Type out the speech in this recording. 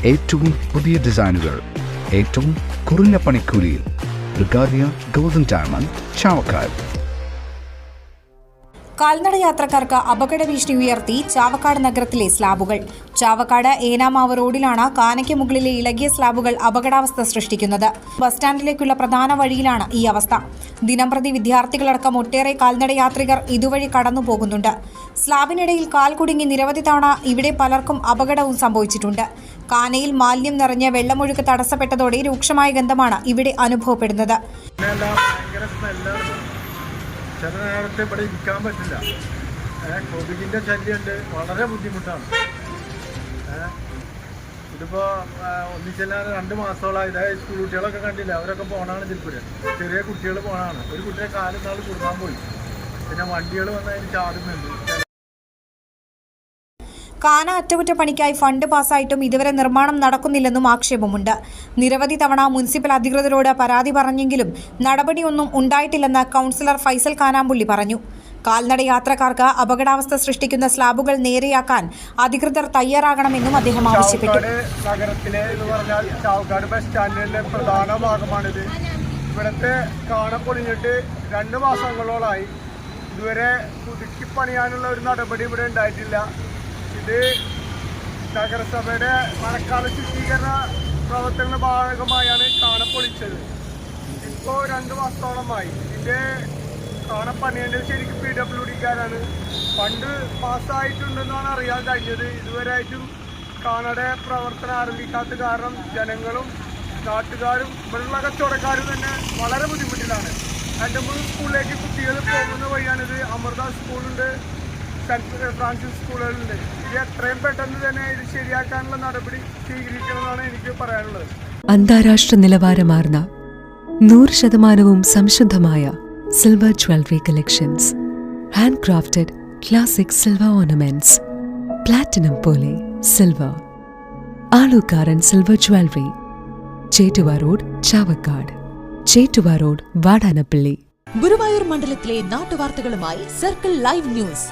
ഏറ്റവും പുതിയ ഡിസൈനുകൾ ഏറ്റവും കുറഞ്ഞ പണിക്കൂലിയിൽ. ബ്രിഗാദിയ ഗോൾഡൻ ഡയമണ്ട്, ചാവക്കാട്. കാൽനട യാത്രക്കാർക്ക് അപകട ഭീഷണി ഉയർത്തി ചാവക്കാട് നഗരത്തിലെ സ്ലാബുകൾ. ചാവക്കാട് ഏനാമാവ് റോഡിലാണ് കാനയ്ക്ക് മുകളിലെ ഇളകിയ സ്ലാബുകൾ അപകടാവസ്ഥ സൃഷ്ടിക്കുന്നത്. ബസ് സ്റ്റാൻഡിലേക്കുള്ള പ്രധാന വഴിയിലാണ് ഈ അവസ്ഥ. ദിനംപ്രതി വിദ്യാർത്ഥികളടക്കം ഒട്ടേറെ കാൽനട യാത്രികർ ഇതുവഴി കടന്നു പോകുന്നുണ്ട്. സ്ലാബിനിടയിൽ കാൽ കുടുങ്ങി നിരവധി തവണ ഇവിടെ പലർക്കും അപകടവും സംഭവിച്ചിട്ടുണ്ട്. കാനയിൽ മാലിന്യം നിറഞ്ഞ് വെള്ളമൊഴുക്ക് തടസ്സപ്പെട്ടതോടെ രൂക്ഷമായ ഗന്ധമാണ് ഇവിടെ അനുഭവപ്പെടുന്നത്. ചില നേരത്തെ ഇവിടെ ഇരിക്കാൻ പറ്റില്ല. കൊതുകിൻ്റെ ശല്യമുണ്ട്, വളരെ ബുദ്ധിമുട്ടാണ്. ഇതിപ്പോൾ ഒന്നിച്ചല്ലാതെ 2 മാസത്തോളം ഇതായത് സ്കൂൾ കുട്ടികളൊക്കെ കണ്ടില്ല, അവരൊക്കെ പോകണമാണ് ഇതിൽക്കൂടെ. ചെറിയ കുട്ടികൾ പോകണമാണ്. ഒരു കുട്ടിയെ കാലും നാൾ കുടുങ്ങാൻ പോയി. പിന്നെ വണ്ടികൾ വന്നതിന് ചാടുന്നുണ്ട്. കാന അറ്റകുറ്റപ്പണിക്കായി ഫണ്ട് പാസ്സായിട്ടും ഇതുവരെ നിർമ്മാണം നടക്കുന്നില്ലെന്നും ആക്ഷേപമുണ്ട്. നിരവധി തവണ മുനിസിപ്പൽ അധികൃതരോട് പരാതി പറഞ്ഞെങ്കിലും നടപടിയൊന്നും ഉണ്ടായിട്ടില്ലെന്ന് കൗൺസിലർ ഫൈസൽ കാനാമ്പുള്ളി പറഞ്ഞു. കാൽനട യാത്രക്കാർക്ക് അപകടാവസ്ഥ സൃഷ്ടിക്കുന്ന സ്ലാബുകൾ നേരെയാക്കാൻ അധികൃതർ തയ്യാറാകണമെന്നും അദ്ദേഹം ആവശ്യപ്പെട്ടു. നഗരത്തിലെ എന്ന് പറഞ്ഞാൽ ചാവക്കാട് ബസ് സ്റ്റാൻഡിന്റെ പ്രധാന ഭാഗമാണിത്. ഇവിടുത്തെ കാന പൊളിഞ്ഞിട്ട് 2 മാസങ്ങളോളായി. ഇതുവരെ പുതുക്കി പണിയാനുള്ള ഒരു നടപടി ഇവിടെ ഉണ്ടായിട്ടില്ല. ഇത് നഗരസഭയുടെ മഴക്കാല ശുചീകരണ പ്രവർത്തനങ്ങളുടെ ഭാഗമായാണ് കാണപ്പൊളിച്ചത്. ഇപ്പോൾ 2 മാസത്തോളമായി. ഇതിൻ്റെ കാണപ്പണിയേണ്ടത് ശരിക്കും PWDക്കാരാണ്. ഫണ്ട് പാസ്സായിട്ടുണ്ടെന്നാണ് അറിയാൻ കഴിഞ്ഞത്. ഇതുവരെയായിട്ടും കാണയുടെ പ്രവർത്തനം ആരംഭിക്കാത്ത കാരണം ജനങ്ങളും നാട്ടുകാരും ഇവിടെയുള്ള കച്ചവടക്കാരും തന്നെ വളരെ ബുദ്ധിമുട്ടിലാണ്. 2-3 സ്കൂളിലേക്ക് കുട്ടികൾ പോകുന്ന വഴിയാണിത്. അമൃത സ്കൂളുണ്ട്, സെൻറ്റ് ഫ്രാൻസിസ് സ്കൂളുകളുണ്ട്. ഇത് എത്രയും പെട്ടെന്ന് തന്നെ ഇത് ശരിയാക്കാനുള്ള നടപടി സ്വീകരിക്കണമെന്നാണ് എനിക്ക് പറയാനുള്ളത്. അന്താരാഷ്ട്ര നിലവാരമാർന്ന 100% സംശുദ്ധമായ silver jewellery collections. Hand crafted classic silver ornaments. Platinum പോലെ silver. Alukkaran silver jewellery, Chettuva road, Chavakkad. Chettuva road, Vadanappally. Guruvayur മണ്ഡലത്തിലെ നാട്ടുവാർത്തകളുമായി സർക്കിൾ ലൈവ് ന്യൂസ്.